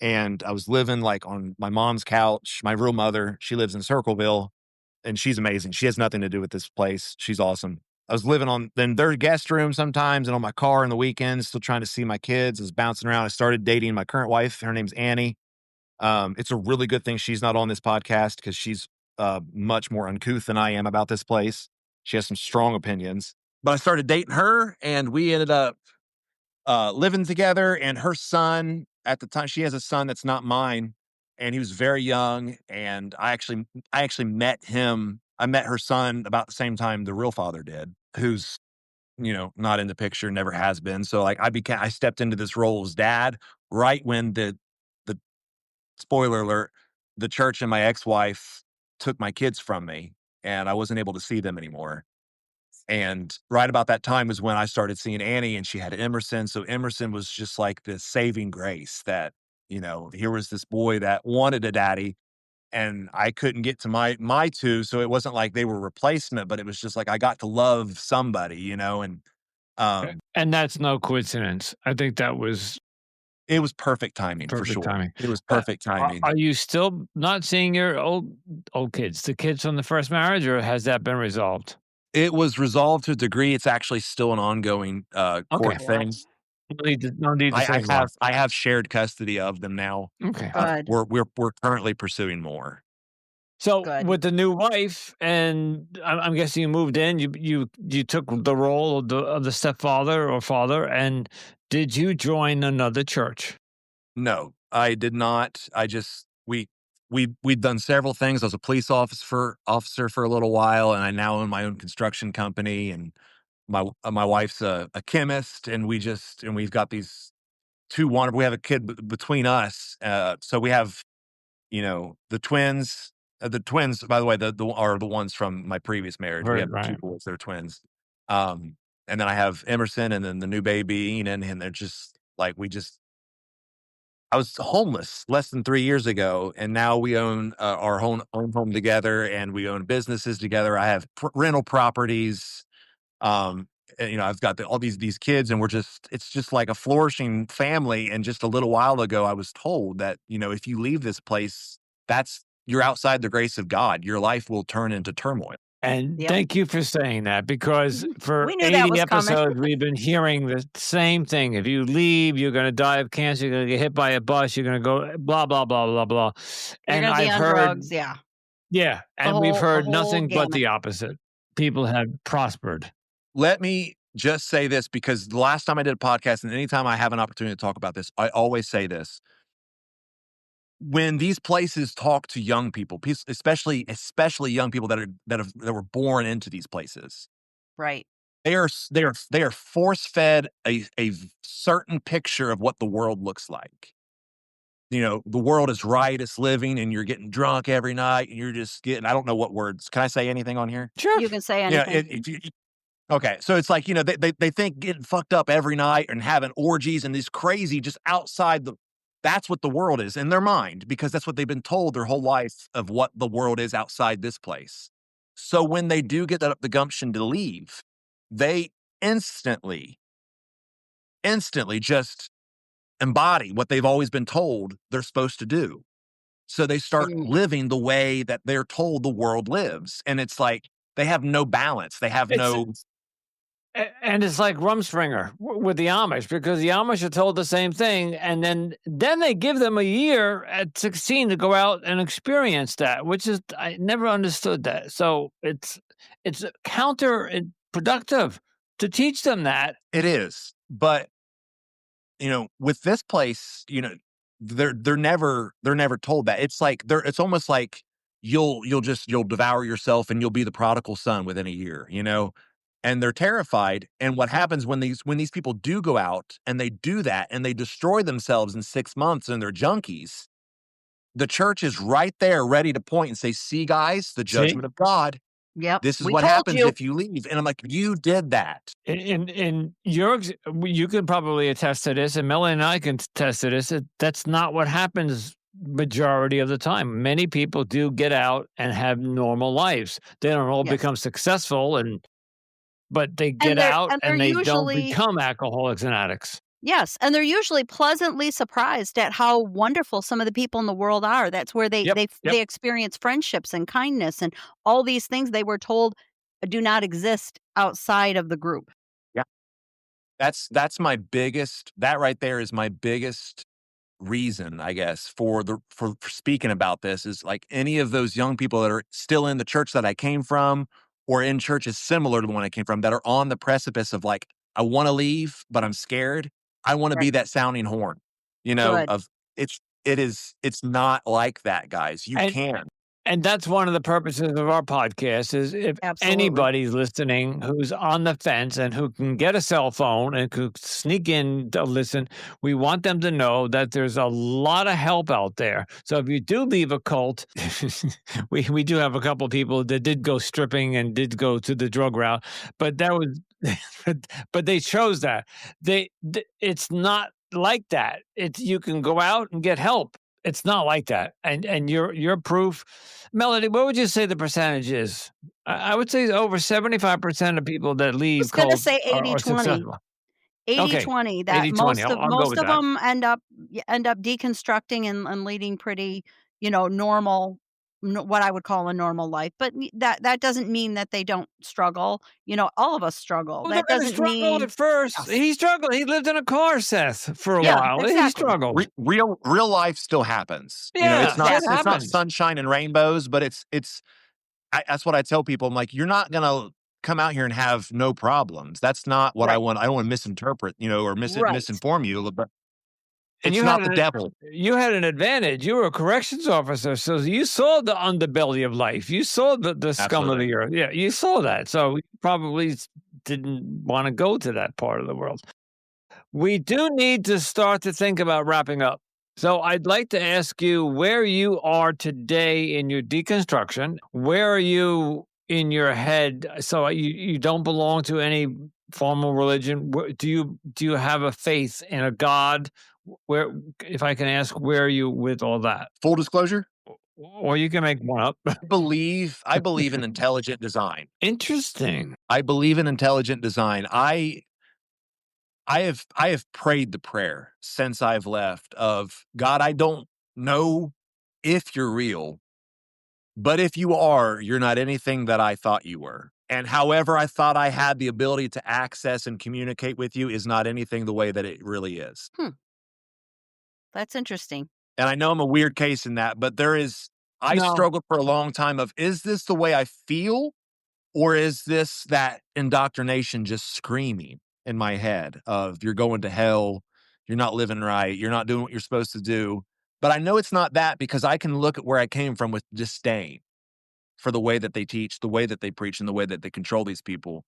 and I was living, like, on my mom's couch. My real mother, she lives in Circleville, and she's amazing. She has nothing to do with this place. She's awesome. I was living on in their guest room sometimes and on my car on the weekends, still trying to see my kids. I was bouncing around. I started dating my current wife. Her name's Annie. It's a really good thing she's not on this podcast because she's much more uncouth than I am about this place. She has some strong opinions. But I started dating her, and we ended up living together. And her son, at the time, she has a son that's not mine, and he was very young. And I actually met him. I met her son about the same time the real father did, who's not in the picture, never has been. So like I stepped into this role as dad right when the spoiler alert, the church and my ex-wife took my kids from me, and I wasn't able to see them anymore. And right about that time was when I started seeing Annie, and she had Emerson. So Emerson was just like this saving grace that, here was this boy that wanted a daddy, and I couldn't get to my two. So it wasn't like they were replacement, but it was just like I got to love somebody, and And that's no coincidence. I think that was it was perfect timing for perfect sure. timing. It was perfect timing. Are you still not seeing your old kids, the kids from the first marriage, or has that been resolved? It was resolved to a degree. It's actually still an ongoing, Okay. court thing. No need to I say I more. have I have shared custody of them now. Okay. Good. We're currently pursuing more. So Good. with the new wife, and I'm guessing you moved in, you took the role of the stepfather or father, and did you join another church? No, I did not. I just we've done several things. I was a police officer for a little while, and I now own my own construction company, and my wife's a chemist, and we've got these 2 wonderful we have a kid between us, so we have the twins by the way, are the ones from my previous marriage. We Right, have 2 right. boys, they're twins. And then I have Emerson and then the new baby, Enan, and they're just like, I was homeless less than 3 years ago, and now we own, our own home together, and we own businesses together. I have rental properties, um, and, I've got all these kids, and it's just like a flourishing family. And just a little while ago, I was told that, if you leave this place, you're outside the grace of God. Your life will turn into turmoil. And Yep. thank you for saying that because for We knew that 80 was coming. episodes, we've been hearing the same thing. If you leave, you're going to die of cancer. You're going to get hit by a bus. You're going to go blah, blah, blah, blah, blah. You're And gonna be I've on heard, drugs, yeah. yeah, The and we've whole heard whole nothing but gamut. the opposite. People have prospered. Let me just say this because the last time I did a podcast, and anytime I have an opportunity to talk about this, I always say this. When these places talk to young people, especially young people that were born into these places, Right. they are force fed a certain picture of what the world looks like. The world is riotous living, and you're getting drunk every night, and you're just getting, I don't know what words. Can I say anything on here? Sure. You can say Yeah, anything. okay, so it's like, they think getting fucked up every night and having orgies and these crazy just outside that's what the world is in their mind, because that's what they've been told their whole life of what the world is outside this place. So when they do get the gumption to leave, they instantly just embody what they've always been told they're supposed to do. So they start And living the way that they're told the world lives. And it's like they have no balance. They have It's no and it's like Rumspringer with the Amish because the Amish are told the same thing, and then they give them a year at 16 to go out and experience that, which is I never understood that. So it's counterproductive to teach them that. it is. But with this place, they're never told that. It's like it's almost like you'll devour yourself, and you'll be the prodigal son within a year. And they're terrified. And what happens when these people do go out and they do that and they destroy themselves in 6 months and they're junkies, the church is right there ready to point and say, see, guys, the See, judgment of God. Yep. This is We what told happens you. if you leave. And I'm like, you did that. in your you can probably attest to this, and Melanie and I can attest to this. That's not what happens majority of the time. Many people do get out and have normal lives. They don't all Yes. become successful, but they get out They're and they don't usually become alcoholics and addicts. yes, and they're usually pleasantly surprised at how wonderful some of the people in the world are. That's where Yep, yep. they experience friendships and kindness and all these things they were told do not exist outside of the group. Yeah. That's my biggest, that right there is my biggest reason, I guess, for speaking about this is like any of those young people that are still in the church that I came from or in churches similar to the one I came from that are on the precipice of like, I want to leave, but I'm scared. I want to Right. be that sounding horn, Good. of it's not like that, guys. You And can. And that's one of the purposes of our podcast is if Absolutely. anybody's listening who's on the fence and who can get a cell phone and could sneak in to listen, we want them to know that there's a lot of help out there. So if you do leave a cult, we do have a couple of people that did go stripping and did go to the drug route, but that was but they chose that. It's not like that. It's you can go out and get help. It's not like that, and your proof. Melody, what would you say the percentage is? I would say over 75% of people that I leave was gonna cults say are 80/20. successful. Okay, 80/20 that 80/20. I'll go most with of that. them end up deconstructing and leading pretty, normal what I would call a normal life, but that doesn't mean that they don't struggle, all of us struggle. Well, they're That gonna doesn't struggle mean at first. yes. He struggled. He lived in a car, Seth, for a Yeah, while. He exactly. struggled. Real life still happens. Yeah, shit Yes. It's not happens. sunshine and rainbows, but that's what I tell people. I'm like, you're not gonna come out here and have no problems. That's not what I Right. want. I don't want to misinterpret, or Right. misinform you, but And it's not the devil. you had an advantage. You were a corrections officer, so you saw the underbelly of life. You saw the scum of Absolutely. the earth. Yeah, you saw that. So you probably didn't want to go to that part of the world. We do need to start to think about wrapping up. So I'd like to ask you where you are today in your deconstruction. Where are you in your head? So you don't belong to any formal religion. Do you have a faith in a God? Where, if I can ask, where are you with all that? Full disclosure, Or you can make one up. I believe in intelligent design. Interesting. I believe in intelligent design. I have prayed the prayer since I've left of God, I don't know if you're real, but if you are, you're not anything that I thought you were. And however I thought I had the ability to access and communicate with you is not anything the way that it really is. Hmm, that's interesting. And I know I'm a weird case in that, but I No. struggled for a long time of, is this the way I feel? Or is this that indoctrination just screaming in my head of you're going to hell, you're not living right, you're not doing what you're supposed to do? But I know it's not that because I can look at where I came from with disdain for the way that they teach, the way that they preach, and the way that they control these people.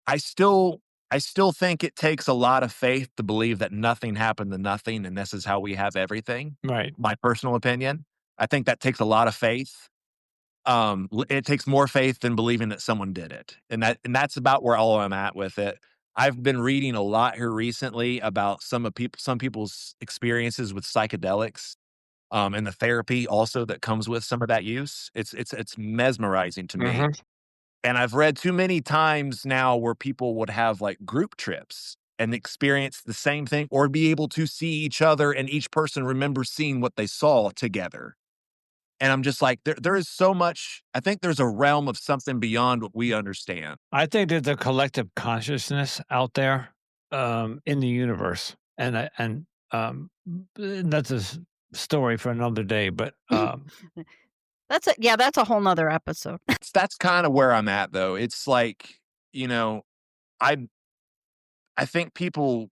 I still I still think it takes a lot of faith to believe that nothing happened to nothing and this is how we have everything. Right. My personal opinion. I think that takes a lot of faith. It takes more faith than believing that someone did it. And that's about where all I'm at with it. I've been reading a lot here recently about some people's experiences with psychedelics, and the therapy also that comes with some of that use. It's mesmerizing to me. Mhm. And I've read too many times now where people would have like group trips and experience the same thing or be able to see each other and each person remember seeing what they saw together. And I'm just like, there is so much. I think there's a realm of something beyond what we understand. I think there's a collective consciousness out there in the universe, and that's story for another day. But That's a whole nother episode. That's kind of where I'm at, though. It's like, you know, I I think people.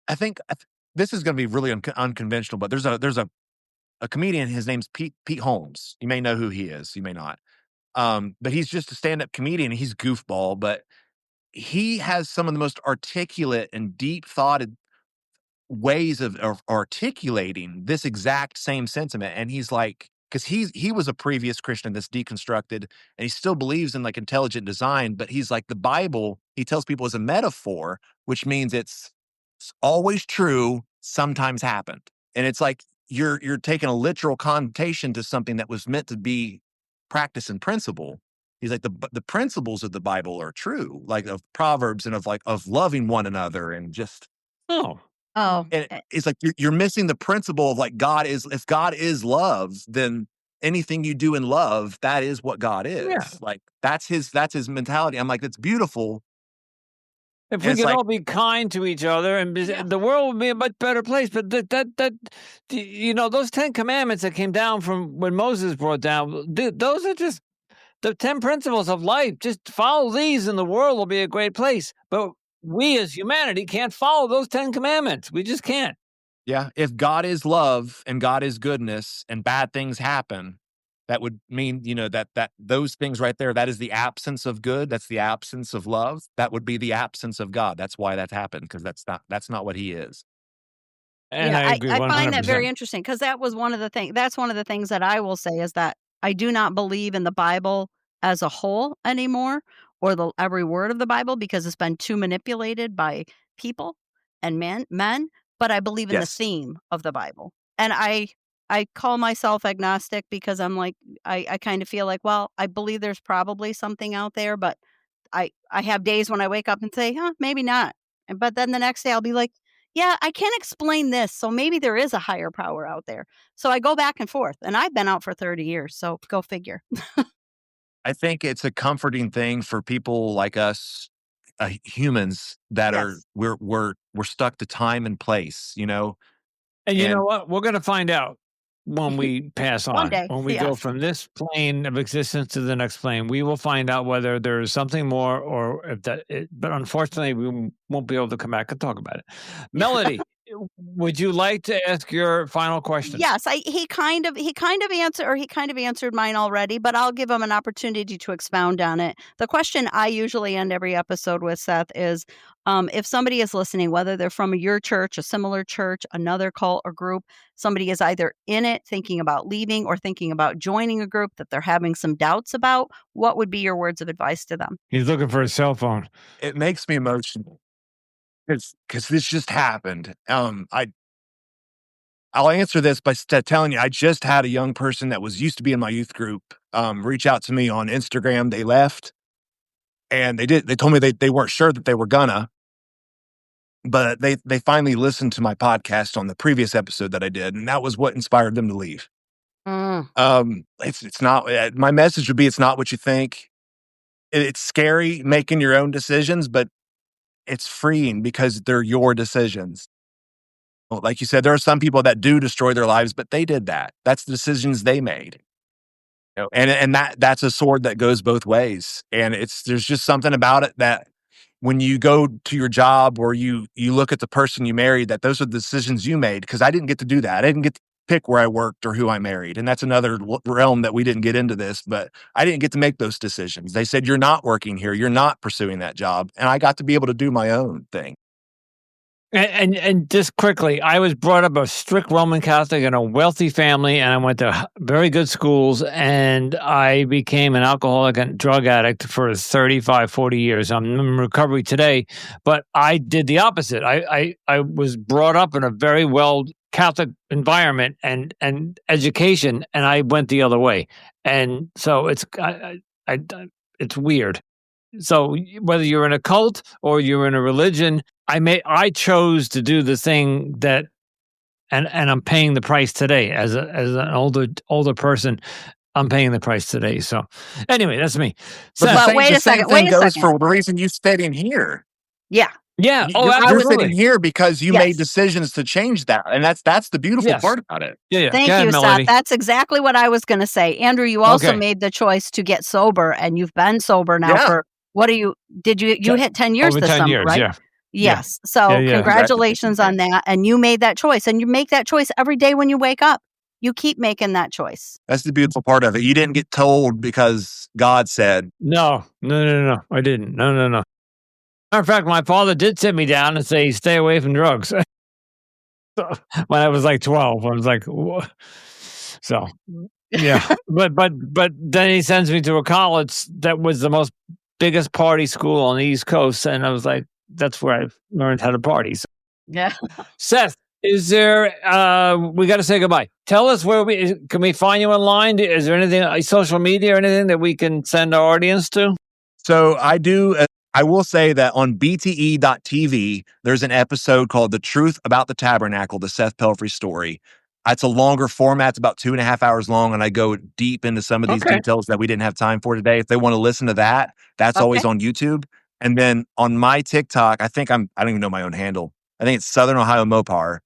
This is going to be really unconventional, but there's a comedian. His name's Pete Holmes. You may know who he is. You may not. But he's just a stand up comedian. He's goofball, but he has some of the most articulate and deep thoughted ways of articulating this exact same sentiment. And he's like, because he was a previous Christian that's deconstructed, and he still believes in like intelligent design, but he's like, the Bible, he tells people, is a metaphor, which means it's always true, sometimes happened. And it's like you're taking a literal connotation to something that was meant to be practice and principle. He's like, the principles of the Bible are true, like of Proverbs and of loving one another and just. Oh, Oh, And it's like you're missing the principle of like if God is love, then anything you do in love, that is what God yeah. is. Like that's his mentality. I'm like, it's beautiful. If And we it's could like, all be kind to each other, and yeah. the world would be a much better place. But those 10 commandments that came down from when Moses brought down, those are just the 10 principles of life. Just follow these, and the world will be a great place. But we as humanity can't follow those 10 commandments. We just can't. yeah, if God is love and God is goodness and bad things happen, that would mean, that those things right there, that is the absence of good. That's the absence of love. That would be the absence of God. That's why that happened, because that's not what he is. And Yeah, I agree I find that very 100%. interesting because that was one of the things. That's one of the things that I will say is that I do not believe in the Bible as a whole anymore, or the every word of the Bible, because it's been too manipulated by people and men, but I believe in the Yes. theme of the Bible. And I call myself agnostic because I'm like, I kind of feel like, well, I believe there's probably something out there, but I have days when I wake up and say, "Huh, maybe not." But then the next day I'll be like, "Yeah, I can't explain this, so maybe there is a higher power out there." So I go back and forth, and I've been out for 30 years, so go figure. I think it's a comforting thing for people like us, humans that are Yes. we're stuck to time and place, And you know and what? We're gonna find out when we pass One on. day, When we go yes. from this plane of existence to the next plane, we will find out whether there's something more, or if but unfortunately, we won't be able to come back and talk about it. Melody, would you like to ask your final question? Yes, he kind of answered mine already, but I'll give him an opportunity to expound on it. The question I usually end every episode with, Seth, is if somebody is listening, whether they're from your church, a similar church, another cult or group, somebody is either in it thinking about leaving or thinking about joining a group that they're having some doubts about, what would be your words of advice to them? He's looking for his cell phone. it makes me emotional because this just happened. I'll answer this by telling you, I just had a young person that was used to be in my youth group reach out to me on Instagram. They left, and they told me they weren't sure that they were gonna, but they finally listened to my podcast on the previous episode that I did, and that was what inspired them to leave. Mm. It's not my message would be, it's not what you think. It's scary making your own decisions, but it's freeing because they're your decisions. Well, like you said, there are some people that do destroy their lives, but they did that. That's the decisions they made. And that's a sword that goes both ways. And there's just something about it that when you go to your job or you look at the person you married, that those are the decisions you made. Because I didn't get to do that. I didn't get to pick where I worked or who I married. And that's another realm that we didn't get into this, but I didn't get to make those decisions. They said, you're not working here. You're not pursuing that job. And I got to be able to do my own thing. And just quickly, I was brought up a strict Roman Catholic in a wealthy family, and I went to very good schools, and I became an alcoholic and drug addict for 35, 40 years. I'm in recovery today, but I did the opposite. I was brought up in a very well Catholic environment and education, and I went the other way. And so it's weird. So whether you're in a cult or you're in a religion, I chose to do the thing that, and I'm paying the price today as an older person. I'm paying the price today. So anyway, that's me. But Seth, But wait the a same second, thing wait a goes second. for the reason you stayed in here. Yeah. yeah. Oh, You're sitting absolutely. here because you made Yes. decisions to change that. And that's the beautiful Yes. part about it. Yeah. Go Thank ahead, you, Seth. Melody. That's exactly what I was going to say. Andrew, you also Okay. made the choice to get sober, and you've been sober now Yeah. for you hit 10 years Over this 10 summer, years. right? Yeah. Yes. Yeah, So yeah. congratulations on that. And you made that choice, and you make that choice every day when you wake up. You keep making that choice. That's the beautiful part of it. You didn't get told because God said. No. I didn't. No. Matter of fact, my father did sit me down and say, "Stay away from drugs." when I was like 12. I was like, whoa. So yeah, but then he sends me to a college that was the most biggest party school on the East Coast, and I was like, that's where I learned how to party. So, Yeah. Seth, is there? We got to say goodbye. Tell us where we can we find you online. Is there anything, social media or anything that we can send our audience to? So I do. I will say that on BTE.TV, there's an episode called "The Truth About the Tabernacle," the Seth Pelfrey story. It's a longer format; it's about 2.5 hours long, and I go deep into some of these Okay. details that we didn't have time for today. If they want to listen to that, that's always Okay. on YouTube. And then on my TikTok, I don't even know my own handle. I think it's Southern Ohio Mopar.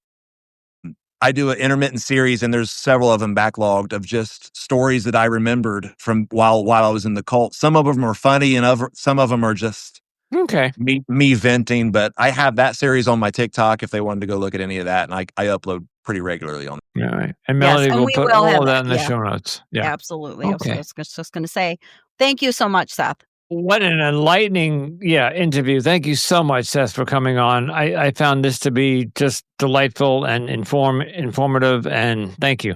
I do an intermittent series, and there's several of them backlogged of just stories that I remembered from while I was in the cult. Some of them are funny, and some of them are just Okay. me venting. But I have that series on my TikTok if they wanted to go look at any of that, and I upload pretty regularly on. All right. And Yes, Melody and will we put will all have of that that. in the Yeah, show notes. Yeah. absolutely. Okay. I was just going to say, thank you so much, Seth. What an enlightening, interview. Thank you so much, Seth, for coming on. I found this to be just delightful and informative, and thank you.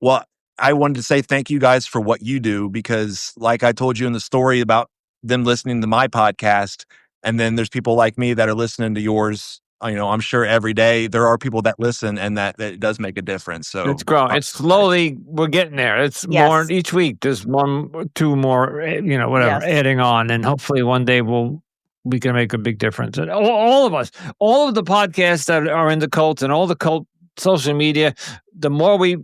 Well, I wanted to say thank you guys for what you do, because like I told you in the story about them listening to my podcast, and then there's people like me that are listening to yours. I'm sure every day there are people that listen, and that it does make a difference. So It's growing. It's slowly, we're getting there. It's more Yes. each week. There's one, two more, whatever, Yes. adding on, and hopefully one day we can make a big difference. And all of us, all of the podcasts that are in the cult and all the cult social media, the more we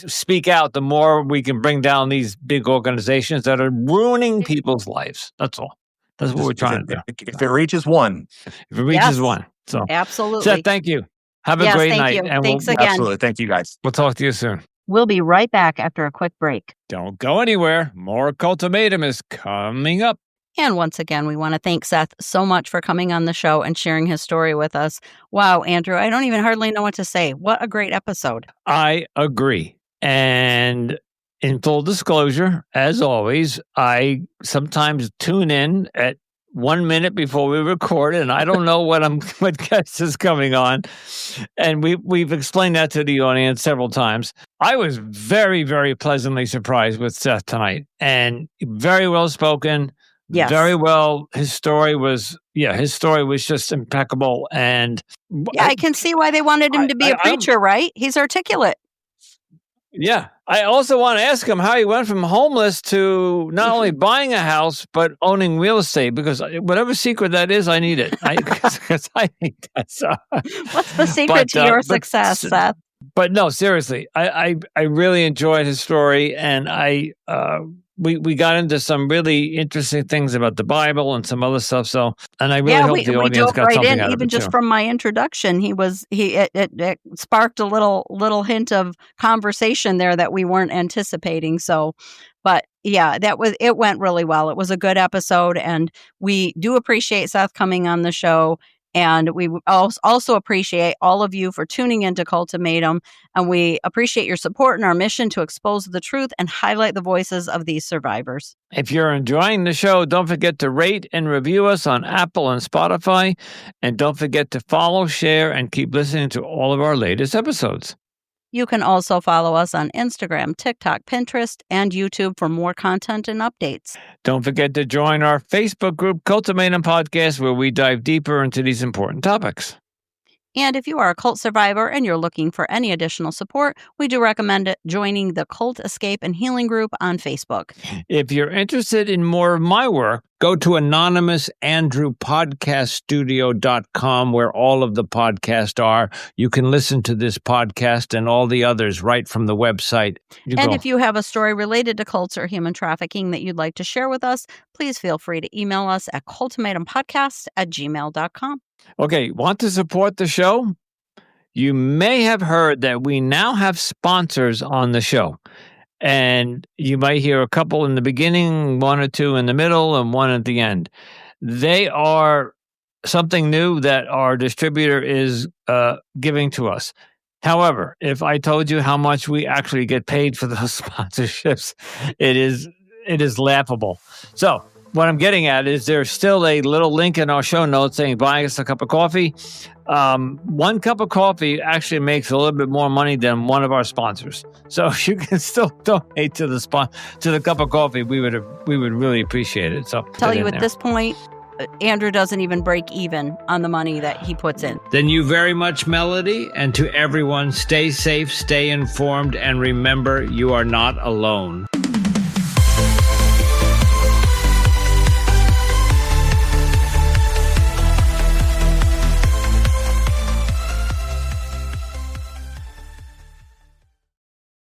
speak out, the more we can bring down these big organizations that are ruining people's lives. That's all. That's what we're trying to do. If it reaches one. If it reaches Yes. one. So, Absolutely. Seth, thank you. Have a Yes, great thank night. you. And Thanks we'll, again. Absolutely. Thank you guys. we'll talk to you soon. We'll be right back after a quick break. Don't go anywhere. More Cultimatum is coming up. And once again, we want to thank Seth so much for coming on the show and sharing his story with us. Wow, Andrew, I don't even hardly know what to say. What a great episode. I agree. And in full disclosure, as always, I sometimes tune in at 1 minute before we record, and I don't know what guest is coming on. And we've explained that to the audience several times. I was very, very pleasantly surprised with Seth tonight, and very well spoken. Yes. Very well. His story was just impeccable. And Yeah, I can see why they wanted him to be a preacher, right? He's articulate. Yeah. I also want to ask him how he went from homeless to not only buying a house, but owning real estate, because whatever secret that is, I need it. Because I think that's... What's the secret to your success, Seth? But no, seriously, I really enjoyed his story, and we got into some really interesting things about the Bible and some other stuff. So, and I really hope the audience got something out of it even just too. from my introduction, it sparked a little hint of conversation there that we weren't anticipating. So, but yeah, it went really well. It was a good episode, and we do appreciate Seth coming on the show. And we also appreciate all of you for tuning into Cultimatum, and we appreciate your support in our mission to expose the truth and highlight the voices of these survivors. If you're enjoying the show, don't forget to rate and review us on Apple and Spotify, and don't forget to follow, share, and keep listening to all of our latest episodes. You can also follow us on Instagram, TikTok, Pinterest, and YouTube for more content and updates. Don't forget to join our Facebook group, Cultimatum Podcast, where we dive deeper into these important topics. And if you are a cult survivor and you're looking for any additional support, we do recommend joining the Cult Escape and Healing group on Facebook. If you're interested in more of my work, go to anonymousandrewpodcaststudio.com, where all of the podcasts are. You can listen to this podcast and all the others right from the website. If you have a story related to cults or human trafficking that you'd like to share with us, please feel free to email us at cultimatumpodcast@gmail.com. Okay, want to support the show? You may have heard that we now have sponsors on the show. And you might hear a couple in the beginning, one or two in the middle, and one at the end. They are something new that our distributor is giving to us. However, if I told you how much we actually get paid for those sponsorships, it is laughable. So what I'm getting at is there's still a little link in our show notes saying buying us a cup of coffee. 1 cup of coffee actually makes a little bit more money than one of our sponsors. So if you can still donate to the cup of coffee, we would really appreciate it. So Tell you at this point, Andrew doesn't even break even on the money that he puts in. Thank you very much, Melody. And to everyone, stay safe, stay informed, and remember, you are not alone.